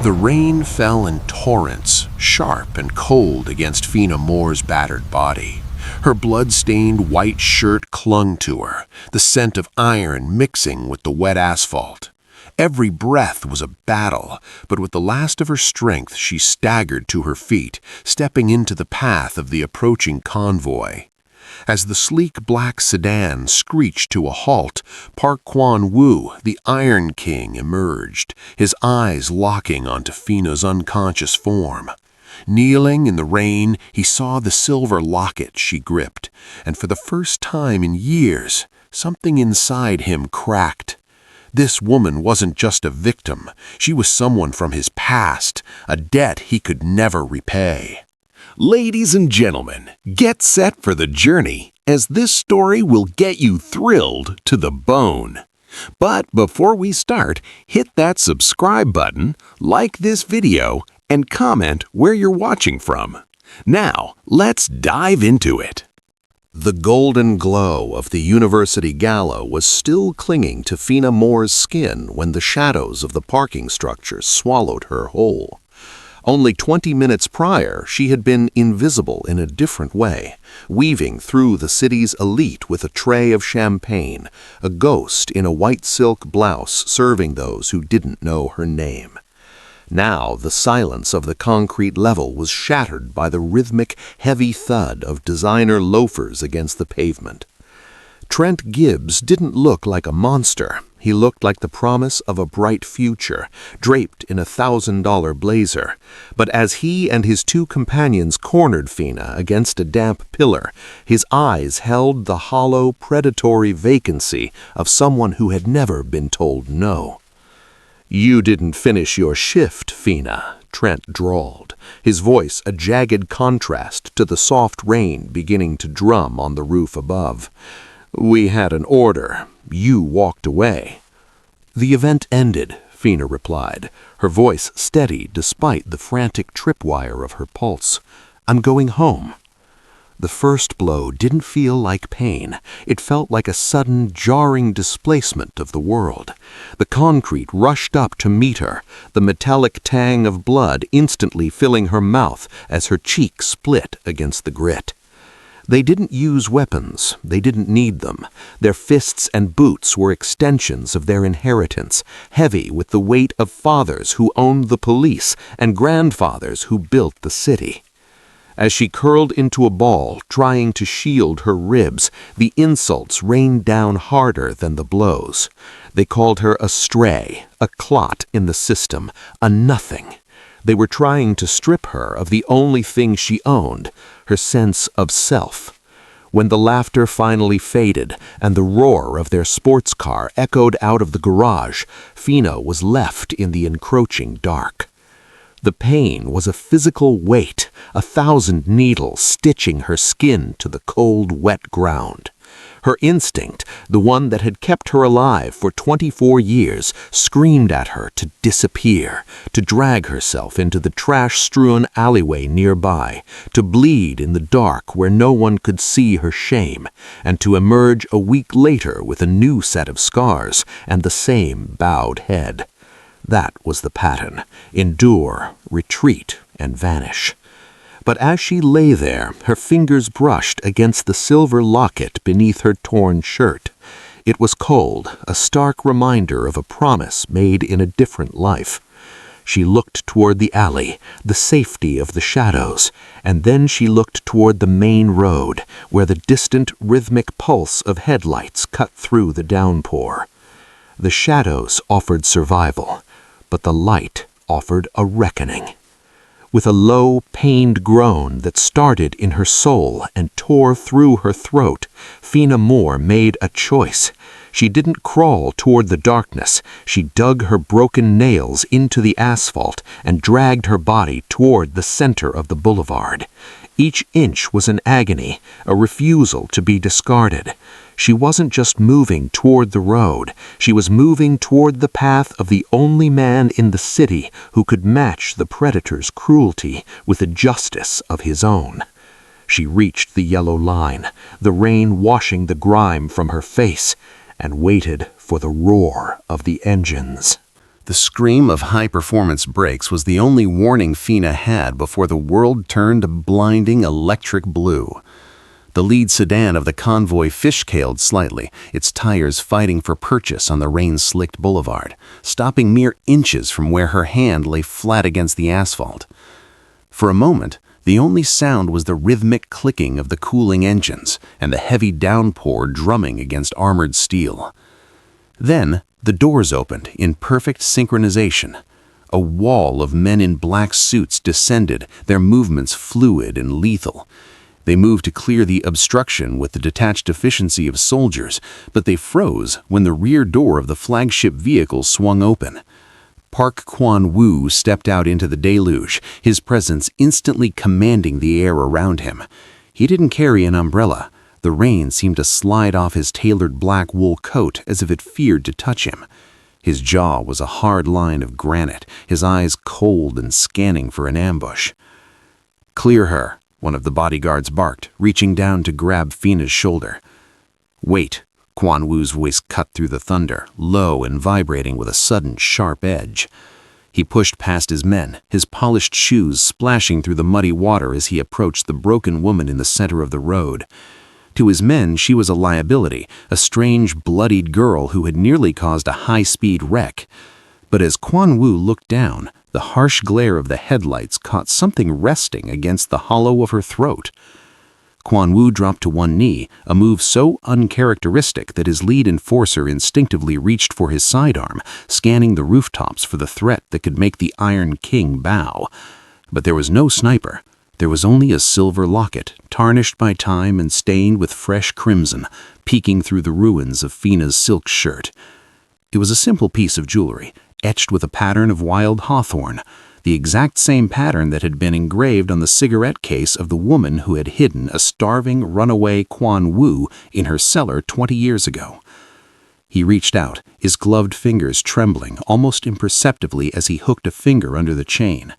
The rain fell in torrents, sharp and cold against Fina Moore's battered body. Her blood-stained white shirt clung to her, the scent of iron mixing with the wet asphalt. Every breath was a battle, but with the last of her strength she staggered to her feet, stepping into the path of the approaching convoy. As the sleek black sedan screeched to a halt, Park Kwon-woo, the Iron King, emerged, his eyes locking onto Fina's unconscious form. Kneeling in the rain, he saw the silver locket she gripped, and for the first time in years, something inside him cracked. This woman wasn't just a victim, she was someone from his past, a debt he could never repay. Ladies and gentlemen, get set for the journey, as this story will get you thrilled to the bone. But before we start, hit that subscribe button, like this video, and comment where you're watching from. Now, let's dive into it. The golden glow of the university gala was still clinging to Fina Moore's skin when the shadows of the parking structure swallowed her whole. Only 20 minutes prior, she had been invisible in a different way, weaving through the city's elite with a tray of champagne, a ghost in a white silk blouse serving those who didn't know her name. Now the silence of the concrete level was shattered by the rhythmic, heavy thud of designer loafers against the pavement. Trent Gibbs didn't look like a monster. He looked like the promise of a bright future, draped in a $1,000 blazer. But as he and his two companions cornered Fina against a damp pillar, his eyes held the hollow, predatory vacancy of someone who had never been told no. "You didn't finish your shift, Fina," Trent drawled, his voice a jagged contrast to the soft rain beginning to drum on the roof above. "We had an order. You walked away." "The event ended," Fina replied, her voice steady despite the frantic tripwire of her pulse. "I'm going home." The first blow didn't feel like pain. It felt like a sudden, jarring displacement of the world. The concrete rushed up to meet her, the metallic tang of blood instantly filling her mouth as her cheek split against the grit. They didn't use weapons. They didn't need them. Their fists and boots were extensions of their inheritance, heavy with the weight of fathers who owned the police and grandfathers who built the city. As she curled into a ball, trying to shield her ribs, the insults rained down harder than the blows. They called her a stray, a clot in the system, a nothing. They were trying to strip her of the only thing she owned, her sense of self. When the laughter finally faded and the roar of their sports car echoed out of the garage, Fina was left in the encroaching dark. The pain was a physical weight, 1,000 needles stitching her skin to the cold, wet ground. Her instinct, the one that had kept her alive for 24 years, screamed at her to disappear, to drag herself into the trash-strewn alleyway nearby, to bleed in the dark where no one could see her shame, and to emerge a week later with a new set of scars and the same bowed head. That was the pattern: endure, retreat, and vanish. But as she lay there, her fingers brushed against the silver locket beneath her torn shirt. It was cold, a stark reminder of a promise made in a different life. She looked toward the alley, the safety of the shadows, and then she looked toward the main road, where the distant, rhythmic pulse of headlights cut through the downpour. The shadows offered survival, but the light offered a reckoning. With a low, pained groan that started in her soul and tore through her throat, Fina Moore made a choice. She didn't crawl toward the darkness. She dug her broken nails into the asphalt and dragged her body toward the center of the boulevard. Each inch was an agony, a refusal to be discarded. She wasn't just moving toward the road. She was moving toward the path of the only man in the city who could match the predator's cruelty with a justice of his own. She reached the yellow line, the rain washing the grime from her face, and waited for the roar of the engines. The scream of high-performance brakes was the only warning Fina had before the world turned a blinding electric blue. The lead sedan of the convoy fish-tailed slightly, its tires fighting for purchase on the rain-slicked boulevard, stopping mere inches from where her hand lay flat against the asphalt. For a moment, the only sound was the rhythmic clicking of the cooling engines and the heavy downpour drumming against armored steel. Then, the doors opened in perfect synchronization. A wall of men in black suits descended, their movements fluid and lethal. They moved to clear the obstruction with the detached efficiency of soldiers, but they froze when the rear door of the flagship vehicle swung open. Park Kwan-woo stepped out into the deluge, his presence instantly commanding the air around him. He didn't carry an umbrella. The rain seemed to slide off his tailored black wool coat as if it feared to touch him. His jaw was a hard line of granite, his eyes cold and scanning for an ambush. "Clear her," one of the bodyguards barked, reaching down to grab Fina's shoulder. "Wait," Kwan-woo's voice cut through the thunder, low and vibrating with a sudden, sharp edge. He pushed past his men, his polished shoes splashing through the muddy water as he approached the broken woman in the center of the road. To his men, she was a liability, a strange, bloodied girl who had nearly caused a high-speed wreck. But as Kwan-woo looked down, the harsh glare of the headlights caught something resting against the hollow of her throat. Kwan-woo dropped to one knee, a move so uncharacteristic that his lead enforcer instinctively reached for his sidearm, scanning the rooftops for the threat that could make the Iron King bow. But there was no sniper. There was only a silver locket, tarnished by time and stained with fresh crimson, peeking through the ruins of Fina's silk shirt. It was a simple piece of jewelry, etched with a pattern of wild hawthorn, the exact same pattern that had been engraved on the cigarette case of the woman who had hidden a starving, runaway Kwan-woo in her cellar 20 years ago. He reached out, his gloved fingers trembling almost imperceptibly as he hooked a finger under the chain.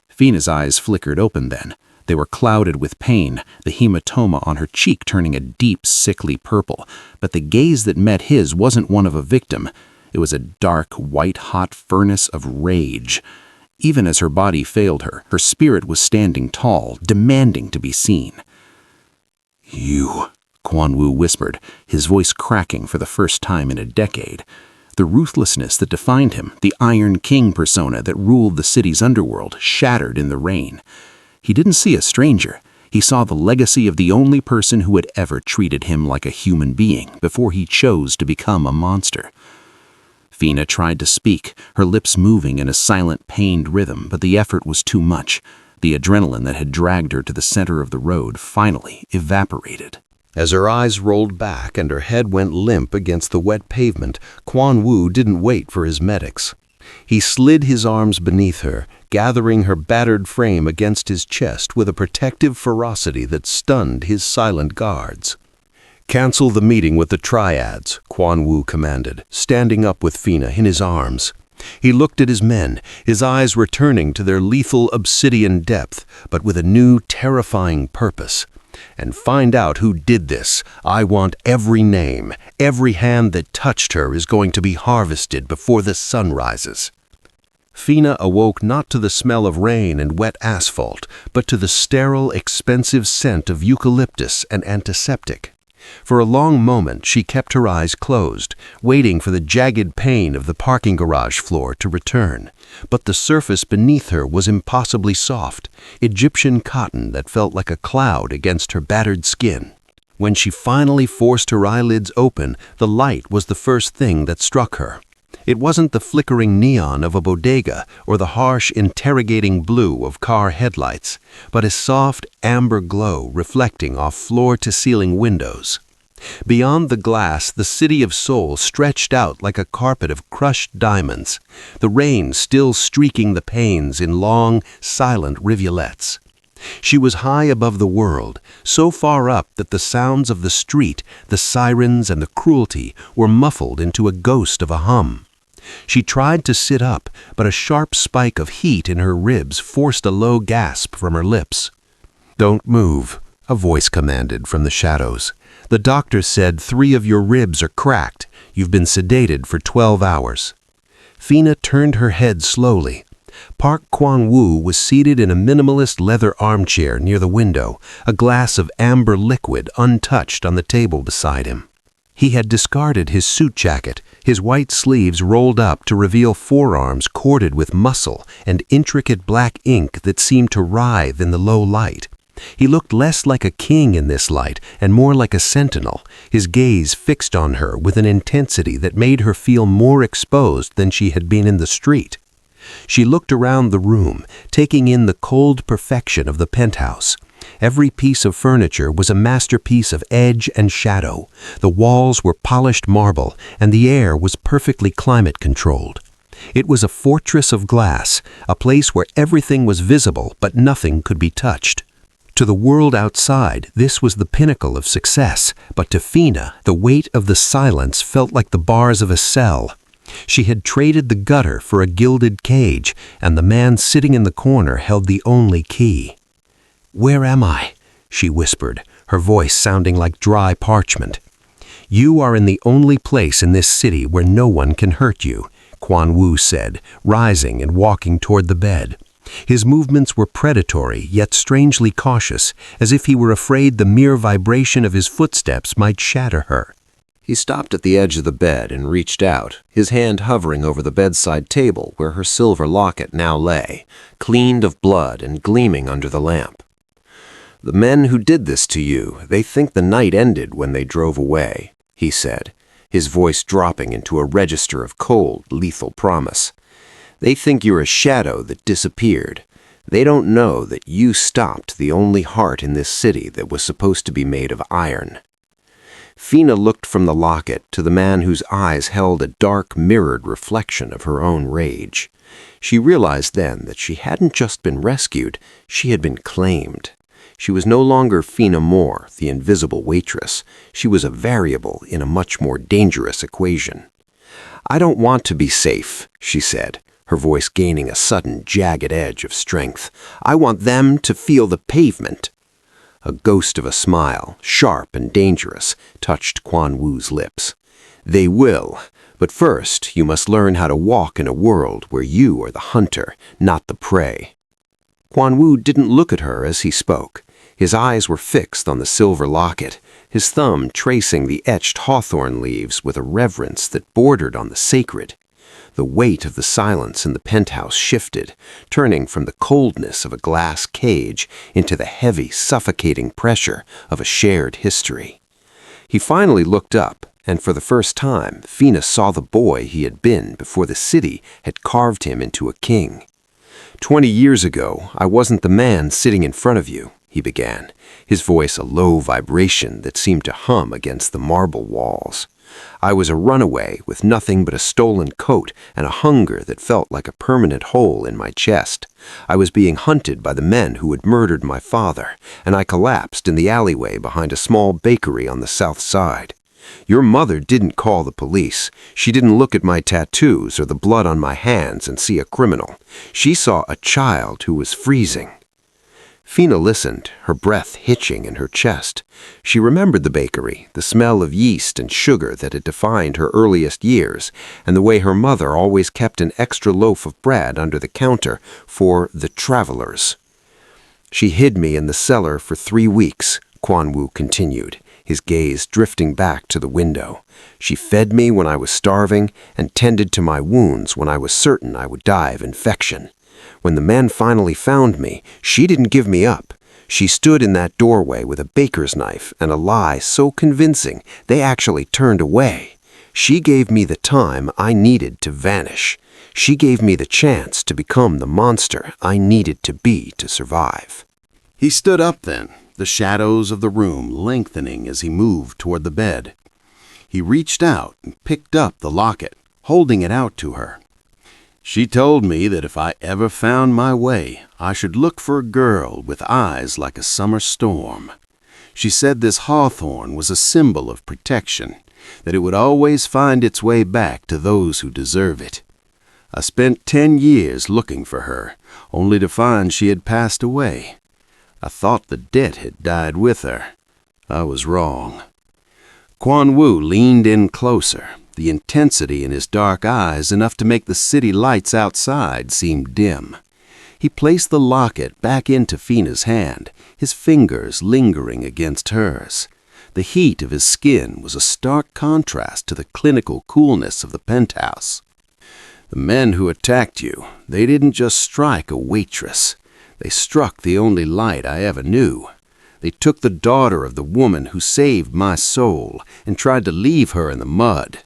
Fina's eyes flickered open then. They were clouded with pain, the hematoma on her cheek turning a deep, sickly purple. But the gaze that met his wasn't one of a victim. It was a dark, white-hot furnace of rage. Even as her body failed her, her spirit was standing tall, demanding to be seen. "You," Kwan-woo whispered, his voice cracking for the first time in a decade. The ruthlessness that defined him, the Iron King persona that ruled the city's underworld, shattered in the rain. He didn't see a stranger. He saw the legacy of the only person who had ever treated him like a human being before he chose to become a monster. Fina tried to speak, her lips moving in a silent, pained rhythm, but the effort was too much. The adrenaline that had dragged her to the center of the road finally evaporated. As her eyes rolled back and her head went limp against the wet pavement, Kwan-woo didn't wait for his medics. He slid his arms beneath her, gathering her battered frame against his chest with a protective ferocity that stunned his silent guards. "Cancel the meeting with the triads," Kwan-woo commanded, standing up with Fina in his arms. He looked at his men, his eyes returning to their lethal obsidian depth, but with a new, terrifying purpose. "And find out who did this. I want every name. Every hand that touched her is going to be harvested before the sun rises." Fina awoke not to the smell of rain and wet asphalt, but to the sterile, expensive scent of eucalyptus and antiseptic. For a long moment she kept her eyes closed, waiting for the jagged pain of the parking garage floor to return. But the surface beneath her was impossibly soft, Egyptian cotton that felt like a cloud against her battered skin. When she finally forced her eyelids open, the light was the first thing that struck her. It wasn't the flickering neon of a bodega or the harsh, interrogating blue of car headlights, but a soft, amber glow reflecting off floor-to-ceiling windows. Beyond the glass, the city of Seoul stretched out like a carpet of crushed diamonds, the rain still streaking the panes in long, silent rivulets. She was high above the world, so far up that the sounds of the street, the sirens and the cruelty were muffled into a ghost of a hum. She tried to sit up, but a sharp spike of heat in her ribs forced a low gasp from her lips. "Don't move," a voice commanded from the shadows. "The doctor said 3 of your ribs are cracked. You've been sedated for 12 hours. Fina turned her head slowly. Park Kwan-woo was seated in a minimalist leather armchair near the window, a glass of amber liquid untouched on the table beside him. He had discarded his suit jacket, his white sleeves rolled up to reveal forearms corded with muscle and intricate black ink that seemed to writhe in the low light. He looked less like a king in this light and more like a sentinel, his gaze fixed on her with an intensity that made her feel more exposed than she had been in the street. She looked around the room, taking in the cold perfection of the penthouse. Every piece of furniture was a masterpiece of edge and shadow. The walls were polished marble, and the air was perfectly climate-controlled. It was a fortress of glass, a place where everything was visible but nothing could be touched. To the world outside, this was the pinnacle of success, but to Fina, the weight of the silence felt like the bars of a cell. She had traded the gutter for a gilded cage, and the man sitting in the corner held the only key. "Where am I?" she whispered, her voice sounding like dry parchment. "You are in the only place in this city where no one can hurt you," Kwan-woo said, rising and walking toward the bed. His movements were predatory, yet strangely cautious, as if he were afraid the mere vibration of his footsteps might shatter her. He stopped at the edge of the bed and reached out, his hand hovering over the bedside table where her silver locket now lay, cleaned of blood and gleaming under the lamp. "The men who did this to you, they think the night ended when they drove away," he said, his voice dropping into a register of cold, lethal promise. "They think you're a shadow that disappeared. They don't know that you stopped the only heart in this city that was supposed to be made of iron." Fina looked from the locket to the man whose eyes held a dark, mirrored reflection of her own rage. She realized then that she hadn't just been rescued, she had been claimed. She was no longer Fina Moore, the invisible waitress. She was a variable in a much more dangerous equation. "I don't want to be safe," she said, her voice gaining a sudden, jagged edge of strength. "I want them to feel the pavement." A ghost of a smile, sharp and dangerous, touched Kwan-woo's lips. "They will, but first you must learn how to walk in a world where you are the hunter, not the prey." Kwan-woo didn't look at her as he spoke. His eyes were fixed on the silver locket, his thumb tracing the etched hawthorn leaves with a reverence that bordered on the sacred. The weight of the silence in the penthouse shifted, turning from the coldness of a glass cage into the heavy, suffocating pressure of a shared history. He finally looked up, and for the first time, Fina saw the boy he had been before the city had carved him into a king. 20 years ago, I wasn't the man sitting in front of you," he began, his voice a low vibration that seemed to hum against the marble walls. "I was a runaway with nothing but a stolen coat and a hunger that felt like a permanent hole in my chest. I was being hunted by the men who had murdered my father, and I collapsed in the alleyway behind a small bakery on the south side. Your mother didn't call the police. She didn't look at my tattoos or the blood on my hands and see a criminal. She saw a child who was freezing." Fina listened, her breath hitching in her chest. She remembered the bakery, the smell of yeast and sugar that had defined her earliest years, and the way her mother always kept an extra loaf of bread under the counter for the travelers. "She hid me in the cellar for 3 weeks, Kwan-woo continued, his gaze drifting back to the window. "She fed me when I was starving and tended to my wounds when I was certain I would die of infection. When the men finally found me, she didn't give me up. She stood in that doorway with a baker's knife and a lie so convincing they actually turned away. She gave me the time I needed to vanish. She gave me the chance to become the monster I needed to be to survive." He stood up then, the shadows of the room lengthening as he moved toward the bed. He reached out and picked up the locket, holding it out to her. "She told me that if I ever found my way, I should look for a girl with eyes like a summer storm. She said this hawthorn was a symbol of protection, that it would always find its way back to those who deserve it. I spent 10 years looking for her, only to find she had passed away. I thought the debt had died with her. I was wrong." Kwan-woo leaned in closer, the intensity in his dark eyes enough to make the city lights outside seem dim. He placed the locket back into Fina's hand, his fingers lingering against hers. The heat of his skin was a stark contrast to the clinical coolness of the penthouse. The men who attacked you, they didn't just strike a waitress. They struck the only light I ever knew. They took the daughter of the woman who saved my soul and tried to leave her in the mud.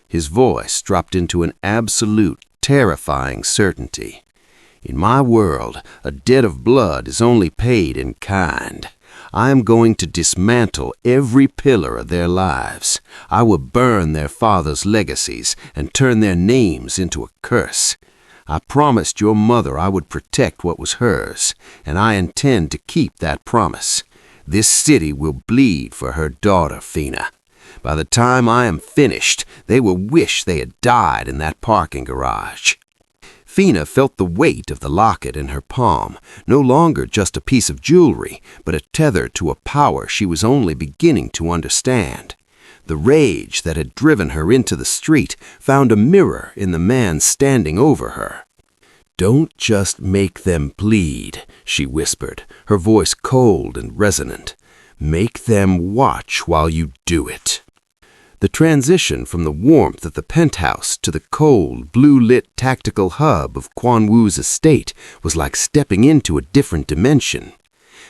His voice dropped into an absolute, terrifying certainty. In my world, a debt of blood is only paid in kind. I am going to dismantle every pillar of their lives. I will burn their fathers' legacies and turn their names into a curse. I promised your mother I would protect what was hers, and I intend to keep that promise. This city will bleed for her daughter, Fina. By the time I am finished, they will wish they had died in that parking garage. Fina felt the weight of the locket in her palm, no longer just a piece of jewelry, but a tether to a power she was only beginning to understand. The rage that had driven her into the street found a mirror in the man standing over her. "Don't just make them bleed," she whispered, her voice cold and resonant. "Make them watch while you do it." The transition from the warmth of the penthouse to the cold, blue-lit tactical hub of Quan Wu's estate was like stepping into a different dimension.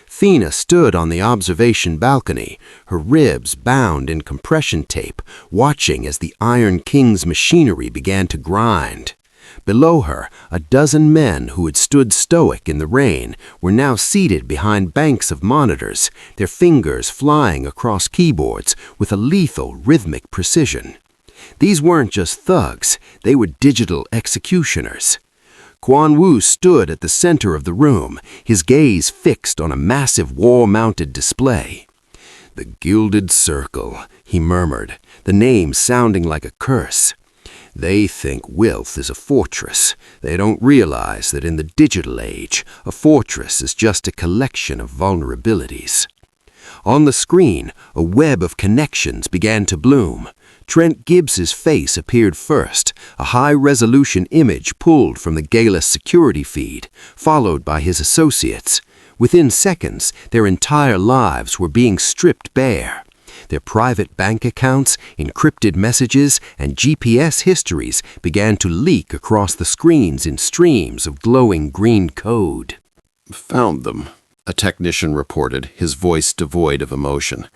Fina stood on the observation balcony, her ribs bound in compression tape, watching as the Iron King's machinery began to grind. Below her, a dozen men who had stood stoic in the rain were now seated behind banks of monitors, their fingers flying across keyboards with a lethal, rhythmic precision. These weren't just thugs, they were digital executioners. Quan Wu stood at the center of the room, his gaze fixed on a massive wall-mounted display. "The Gilded Circle," he murmured, the name sounding like a curse. "They think wealth is a fortress. They don't realize that in the digital age, a fortress is just a collection of vulnerabilities." On the screen, a web of connections began to bloom. Trent Gibbs's face appeared first, a high-resolution image pulled from the Galus security feed, followed by his associates. Within seconds, their entire lives were being stripped bare. Their private bank accounts, encrypted messages, and GPS histories began to leak across the screens in streams of glowing green code. "Found them," a technician reported, his voice devoid of emotion.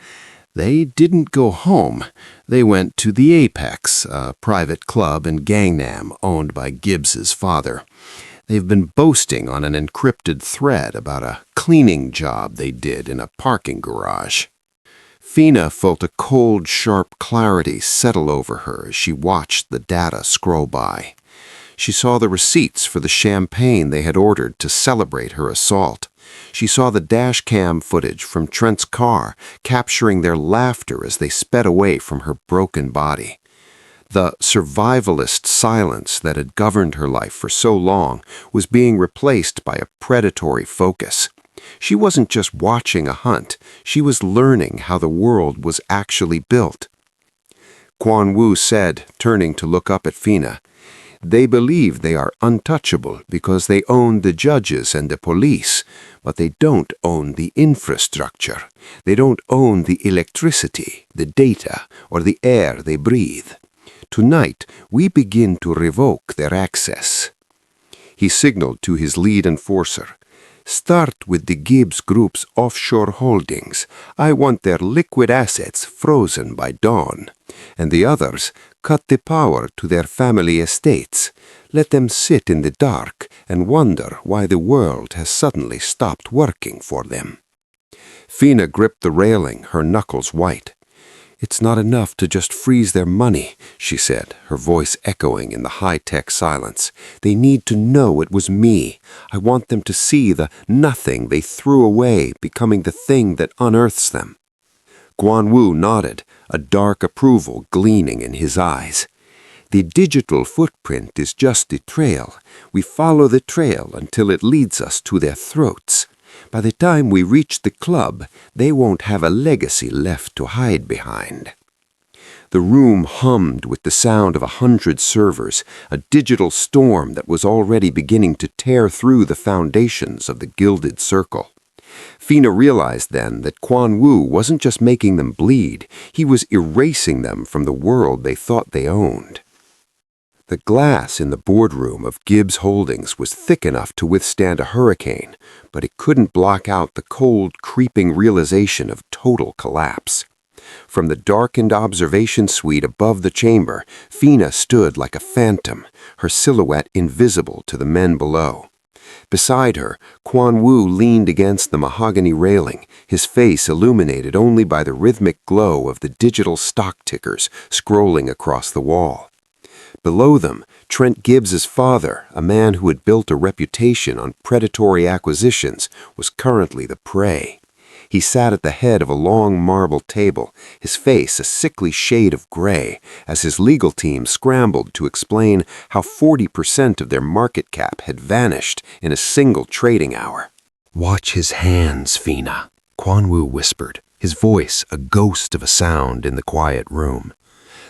"They didn't go home. They went to the Apex, a private club in Gangnam owned by Gibbs's father. They've been boasting on an encrypted thread about a cleaning job they did in a parking garage." Fina felt a cold, sharp clarity settle over her as she watched the data scroll by. She saw the receipts for the champagne they had ordered to celebrate her assault. She saw the dash cam footage from Trent's car capturing their laughter as they sped away from her broken body. The survivalist silence that had governed her life for so long was being replaced by a predatory focus. She wasn't just watching a hunt, she was learning how the world was actually built. Quan Wu said, turning to look up at Fina, "They believe they are untouchable because they own the judges and the police, but they don't own the infrastructure. They don't own the electricity, the data, or the air they breathe. Tonight, we begin to revoke their access." He signaled to his lead enforcer, "Start with the Gibbs Group's offshore holdings. I want their liquid assets frozen by dawn. And the others, cut the power to their family estates. Let them sit in the dark and wonder why the world has suddenly stopped working for them." Fina gripped the railing, her knuckles white. "It's not enough to just freeze their money," she said, her voice echoing in the high-tech silence. "They need to know it was me. I want them to see the nothing they threw away becoming the thing that unearths them." Quan Wu nodded, a dark approval gleaming in his eyes. "The digital footprint is just the trail. We follow the trail until it leads us to their throats. By the time we reach the club, they won't have a legacy left to hide behind." The room hummed with the sound of 100 servers, a digital storm that was already beginning to tear through the foundations of the Gilded Circle. Fina realized then that Quan Wu wasn't just making them bleed, he was erasing them from the world they thought they owned. The glass in the boardroom of Gibbs Holdings was thick enough to withstand a hurricane, but it couldn't block out the cold, creeping realization of total collapse. From the darkened observation suite above the chamber, Fina stood like a phantom, her silhouette invisible to the men below. Beside her, Quan Wu leaned against the mahogany railing, his face illuminated only by the rhythmic glow of the digital stock tickers scrolling across the wall. Below them, Trent Gibbs's father, a man who had built a reputation on predatory acquisitions, was currently the prey. He sat at the head of a long marble table, his face a sickly shade of gray, as his legal team scrambled to explain how 40% of their market cap had vanished in a single trading hour. "Watch his hands, Fina," Quan Wu whispered, his voice a ghost of a sound in the quiet room.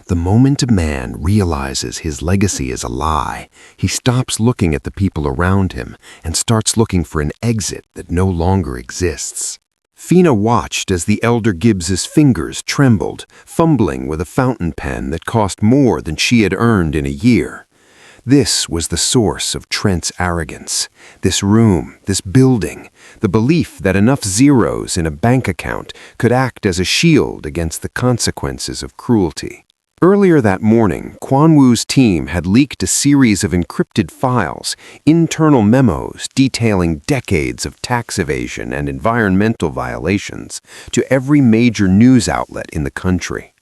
The moment a man realizes his legacy is a lie, he stops looking at the people around him and starts looking for an exit that no longer exists. Fina watched as the elder Gibbs's fingers trembled, fumbling with a fountain pen that cost more than she had earned in a year. This was the source of Trent's arrogance. This room, this building, the belief that enough zeros in a bank account could act as a shield against the consequences of cruelty. Earlier that morning, Quan Wu's team had leaked a series of encrypted files, internal memos detailing decades of tax evasion and environmental violations, to every major news outlet in the country.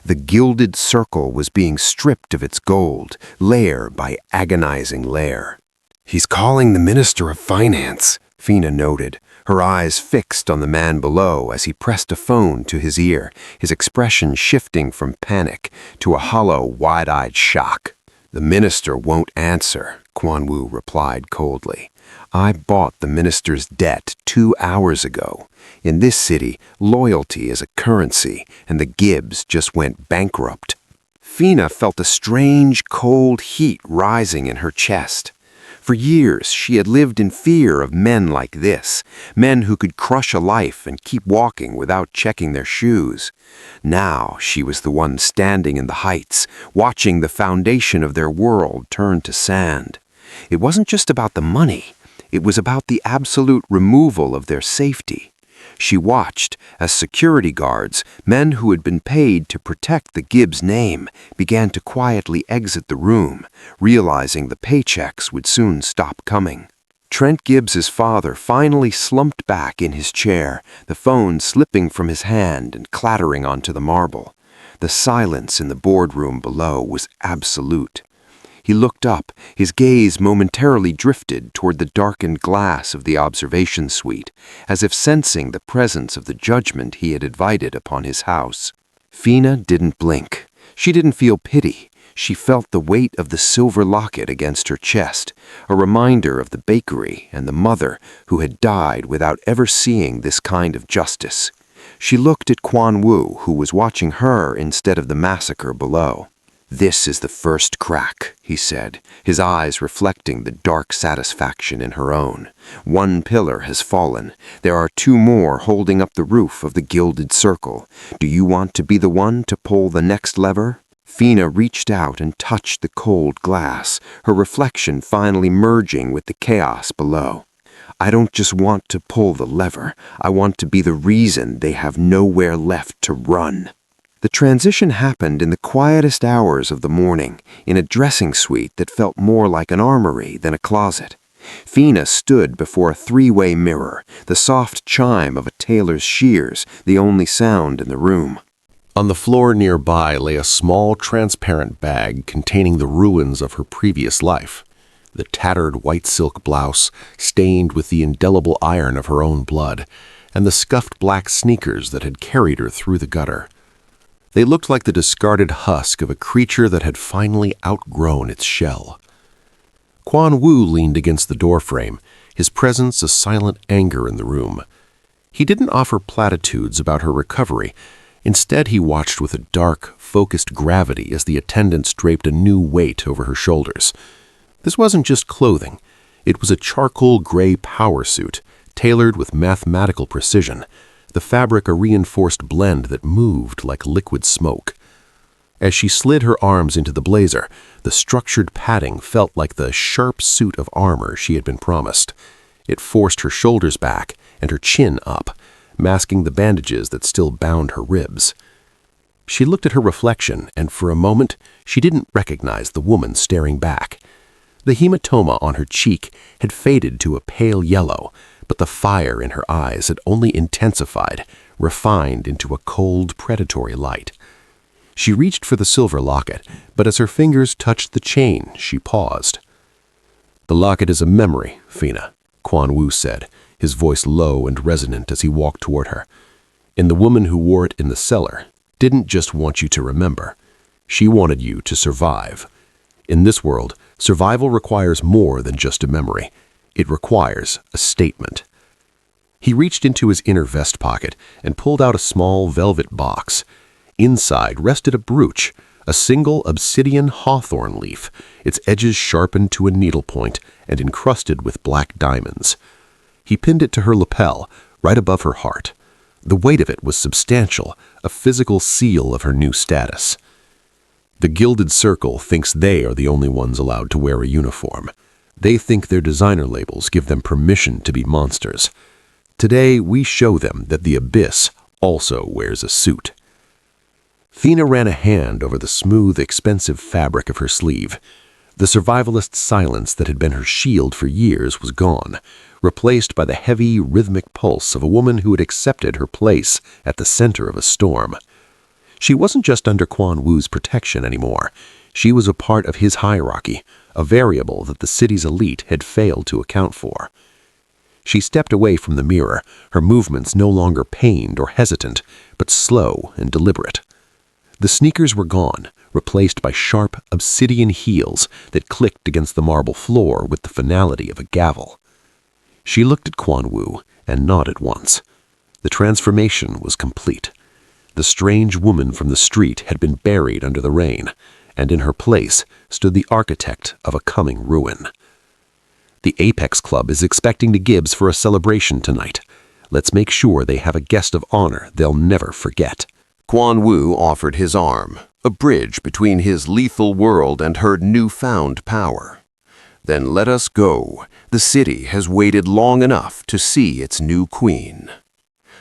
The Gilded Circle was being stripped of its gold, layer by agonizing layer. "He's calling the Minister of Finance," Fina noted, her eyes fixed on the man below as he pressed a phone to his ear, his expression shifting from panic to a hollow, wide-eyed shock. "The minister won't answer," Quan Wu replied coldly. "I bought the minister's debt 2 hours ago. In this city, loyalty is a currency, and the Gibbs just went bankrupt." Fina felt a strange, cold heat rising in her chest. For years, she had lived in fear of men like this, men who could crush a life and keep walking without checking their shoes. Now she was the one standing in the heights, watching the foundation of their world turn to sand. It wasn't just about the money, it was about the absolute removal of their safety. She watched as security guards, men who had been paid to protect the Gibbs name, began to quietly exit the room, realizing the paychecks would soon stop coming. Trent Gibbs's father finally slumped back in his chair, the phone slipping from his hand and clattering onto the marble. The silence in the boardroom below was absolute. He looked up, his gaze momentarily drifted toward the darkened glass of the observation suite, as if sensing the presence of the judgment he had invited upon his house. Fina didn't blink. She didn't feel pity. She felt the weight of the silver locket against her chest, a reminder of the bakery and the mother who had died without ever seeing this kind of justice. She looked at Quan Wu, who was watching her instead of the massacre below. "This is the first crack," he said, his eyes reflecting the dark satisfaction in her own. "One pillar has fallen. There are 2 more holding up the roof of the Gilded Circle. Do you want to be the one to pull the next lever?" Fina reached out and touched the cold glass, her reflection finally merging with the chaos below. "I don't just want to pull the lever. I want to be the reason they have nowhere left to run." The transition happened in the quietest hours of the morning, in a dressing suite that felt more like an armory than a closet. Fina stood before a 3-way mirror, the soft chime of a tailor's shears the only sound in the room. On the floor nearby lay a small, transparent bag containing the ruins of her previous life. The tattered white silk blouse, stained with the indelible iron of her own blood, and the scuffed black sneakers that had carried her through the gutter. They looked like the discarded husk of a creature that had finally outgrown its shell. Quan Wu leaned against the doorframe, his presence a silent anger in the room. He didn't offer platitudes about her recovery. Instead, he watched with a dark, focused gravity as the attendants draped a new weight over her shoulders. This wasn't just clothing. It was a charcoal gray power suit, tailored with mathematical precision, the fabric a reinforced blend that moved like liquid smoke. As she slid her arms into the blazer, the structured padding felt like the sharp suit of armor she had been promised. It forced her shoulders back and her chin up, masking the bandages that still bound her ribs. She looked at her reflection, and for a moment, she didn't recognize the woman staring back. The hematoma on her cheek had faded to a pale yellow, but the fire in her eyes had only intensified, refined into a cold, predatory light. She reached for the silver locket, but as her fingers touched the chain, she paused. "The locket is a memory, Fina," Quan Wu said, his voice low and resonant as he walked toward her. "And the woman who wore it in the cellar didn't just want you to remember. She wanted you to survive. In this world, survival requires more than just a memory. It requires a statement." He reached into his inner vest pocket and pulled out a small velvet box. Inside rested a brooch, a single obsidian hawthorn leaf, its edges sharpened to a needlepoint and encrusted with black diamonds. He pinned it to her lapel, right above her heart. The weight of it was substantial, a physical seal of her new status. The Gilded Circle thinks they are the only ones allowed to wear a uniform. They think their designer labels give them permission to be monsters. Today, we show them that the Abyss also wears a suit. Fina ran a hand over the smooth, expensive fabric of her sleeve. The survivalist silence that had been her shield for years was gone, replaced by the heavy, rhythmic pulse of a woman who had accepted her place at the center of a storm. She wasn't just under Quan Wu's protection anymore. She was a part of his hierarchy, a variable that the city's elite had failed to account for. She stepped away from the mirror, her movements no longer pained or hesitant, but slow and deliberate. The sneakers were gone, replaced by sharp, obsidian heels that clicked against the marble floor with the finality of a gavel. She looked at Quan Wu and nodded once. The transformation was complete. The strange woman from the street had been buried under the rain, and in her place stood the architect of a coming ruin. "The Apex Club is expecting the Gibbs for a celebration tonight. Let's make sure they have a guest of honor they'll never forget." Quan Wu offered his arm, a bridge between his lethal world and her newfound power. "Then let us go. The city has waited long enough to see its new queen."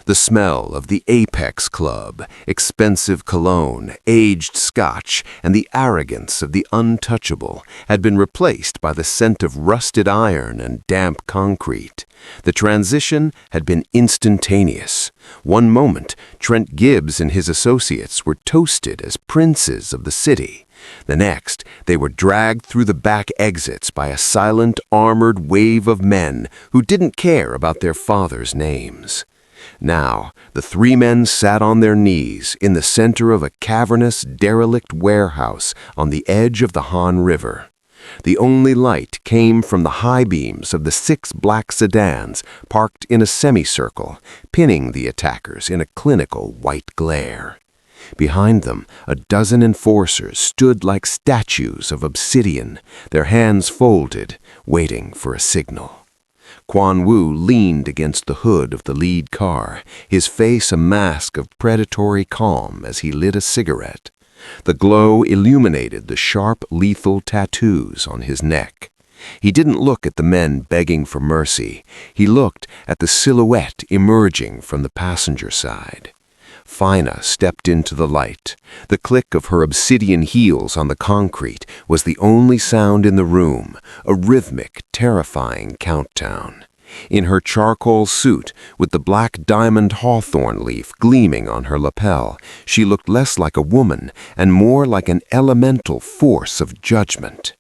The smell of the Apex Club, expensive cologne, aged scotch, and the arrogance of the untouchable had been replaced by the scent of rusted iron and damp concrete. The transition had been instantaneous. One moment, Trent Gibbs and his associates were toasted as princes of the city. The next, they were dragged through the back exits by a silent, armored wave of men who didn't care about their fathers' names. Now, the three men sat on their knees in the center of a cavernous, derelict warehouse on the edge of the Han River. The only light came from the high beams of the 6 black sedans parked in a semicircle, pinning the attackers in a clinical white glare. Behind them, a dozen enforcers stood like statues of obsidian, their hands folded, waiting for a signal. Quan Wu leaned against the hood of the lead car, his face a mask of predatory calm as he lit a cigarette. The glow illuminated the sharp, lethal tattoos on his neck. He didn't look at the men begging for mercy. He looked at the silhouette emerging from the passenger side. Fina stepped into the light. The click of her obsidian heels on the concrete was the only sound in the room, a rhythmic, terrifying countdown. In her charcoal suit, with the black diamond hawthorn leaf gleaming on her lapel, she looked less like a woman and more like an elemental force of judgment.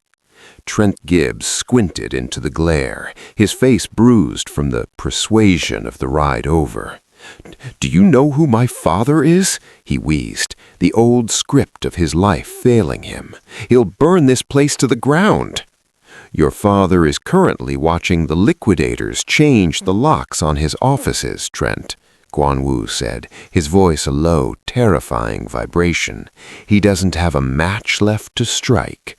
Trent Gibbs squinted into the glare, his face bruised from the persuasion of the ride over. "Do you know who my father is?" he wheezed, the old script of his life failing him. "He'll burn this place to the ground." "Your father is currently watching the liquidators change the locks on his offices, Trent," Guan Wu said, his voice a low, terrifying vibration. "He doesn't have a match left to strike."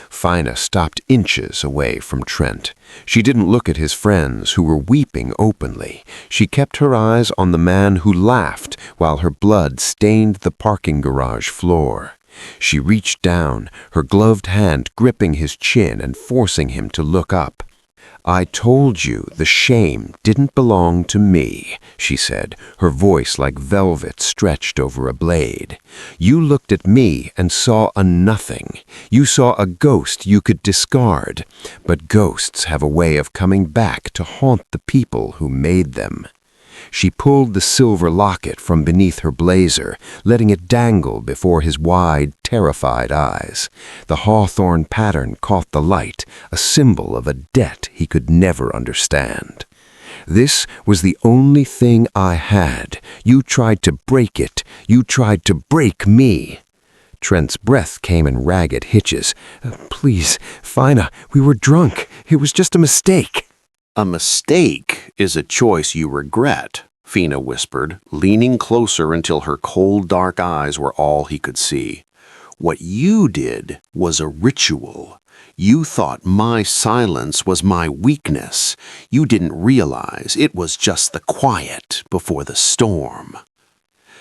Fina stopped inches away from Trent. She didn't look at his friends, who were weeping openly. She kept her eyes on the man who laughed while her blood stained the parking garage floor. She reached down, her gloved hand gripping his chin and forcing him to look up. "I told you the shame didn't belong to me," she said, her voice like velvet stretched over a blade. "You looked at me and saw a nothing. You saw a ghost you could discard. But ghosts have a way of coming back to haunt the people who made them." She pulled the silver locket from beneath her blazer, letting it dangle before his wide, terrified eyes. The hawthorn pattern caught the light, a symbol of a debt he could never understand. "This was the only thing I had. You tried to break it. You tried to break me." Trent's breath came in ragged hitches. "Please, Fina, we were drunk. It was just a mistake." "A mistake is a choice you regret," Fina whispered, leaning closer until her cold, dark eyes were all he could see. "What you did was a ritual. You thought my silence was my weakness. You didn't realize it was just the quiet before the storm."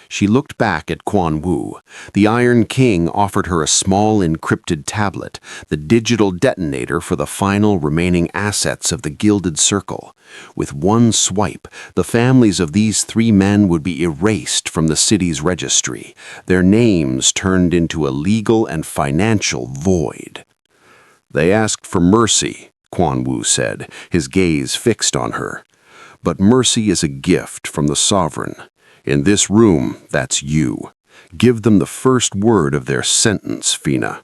She looked back at Quan Wu. The Iron King offered her a small encrypted tablet, the digital detonator for the final remaining assets of the Gilded Circle. With one swipe, the families of these 3 men would be erased from the city's registry, their names turned into a legal and financial void. "They asked for mercy," Quan Wu said, his gaze fixed on her. "But mercy is a gift from the sovereign. In this room, that's you. Give them the first word of their sentence, Fina."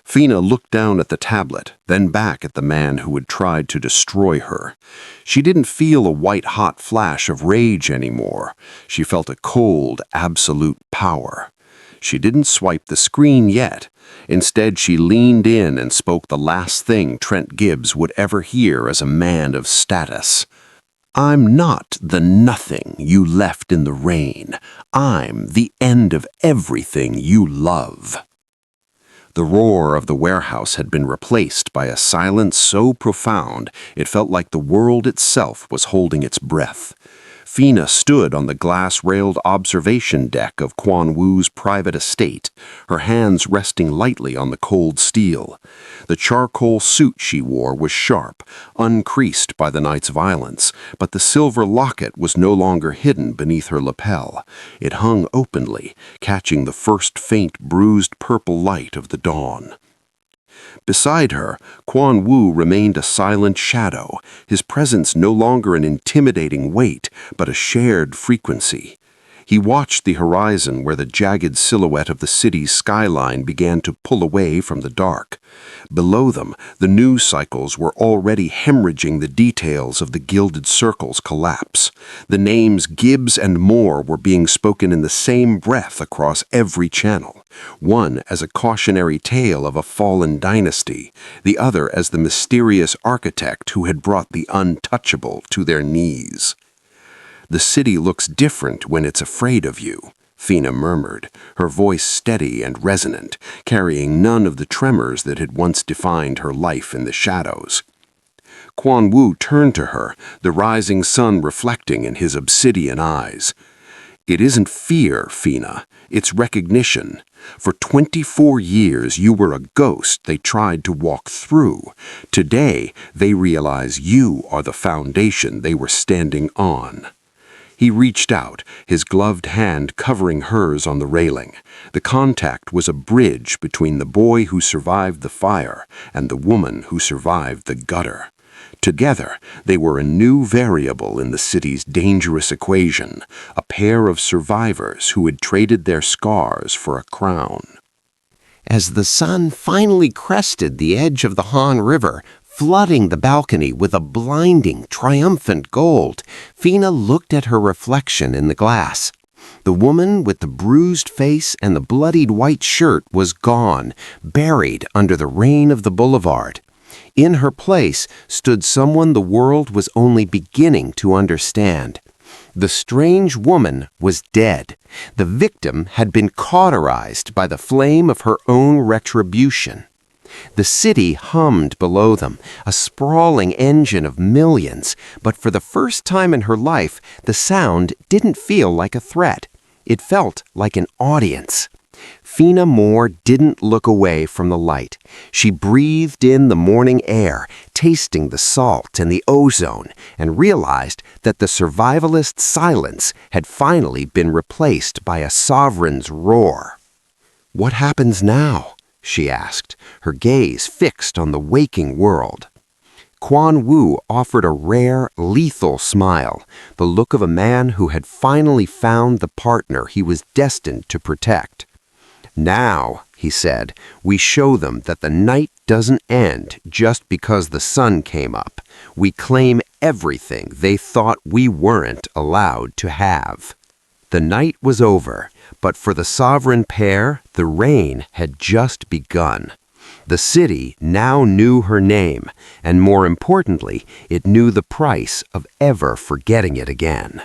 Fina looked down at the tablet, then back at the man who had tried to destroy her. She didn't feel a white-hot flash of rage anymore. She felt a cold, absolute power. She didn't swipe the screen yet. Instead, she leaned in and spoke the last thing Trent Gibbs would ever hear as a man of status. "I'm not the nothing you left in the rain. I'm the end of everything you love." The roar of the warehouse had been replaced by a silence so profound it felt like the world itself was holding its breath. Fina stood on the glass-railed observation deck of Quan Wu's private estate, her hands resting lightly on the cold steel. The charcoal suit she wore was sharp, uncreased by the night's violence, but the silver locket was no longer hidden beneath her lapel. It hung openly, catching the first faint bruised purple light of the dawn. Beside her, Quan Wu remained a silent shadow, his presence no longer an intimidating weight, but a shared frequency. He watched the horizon where the jagged silhouette of the city's skyline began to pull away from the dark. Below them, the news cycles were already hemorrhaging the details of the Gilded Circle's collapse. The names Gibbs and Moore were being spoken in the same breath across every channel, one as a cautionary tale of a fallen dynasty, the other as the mysterious architect who had brought the untouchable to their knees. "The city looks different when it's afraid of you," Fina murmured, her voice steady and resonant, carrying none of the tremors that had once defined her life in the shadows. Quan Wu turned to her, the rising sun reflecting in his obsidian eyes. "It isn't fear, Fina. It's recognition. For 24 years you were a ghost they tried to walk through. Today they realize you are the foundation they were standing on." He reached out, his gloved hand covering hers on the railing. The contact was a bridge between the boy who survived the fire and the woman who survived the gutter. Together, they were a new variable in the city's dangerous equation, a pair of survivors who had traded their scars for a crown. As the sun finally crested the edge of the Han River, flooding the balcony with a blinding, triumphant gold, Fina looked at her reflection in the glass. The woman with the bruised face and the bloodied white shirt was gone, buried under the rain of the boulevard. In her place stood someone the world was only beginning to understand. The strange woman was dead. The victim had been cauterized by the flame of her own retribution. The city hummed below them, a sprawling engine of millions, but for the first time in her life, the sound didn't feel like a threat. It felt like an audience. Fina Moore didn't look away from the light. She breathed in the morning air, tasting the salt and the ozone, and realized that the survivalist's silence had finally been replaced by a sovereign's roar. "What happens now?" she asked, her gaze fixed on the waking world. Quan Wu offered a rare, lethal smile, the look of a man who had finally found the partner he was destined to protect. "Now," he said, "we show them that the night doesn't end just because the sun came up. We claim everything they thought we weren't allowed to have." The night was over, but for the sovereign pair, the reign had just begun. The city now knew her name, and more importantly, it knew the price of ever forgetting it again.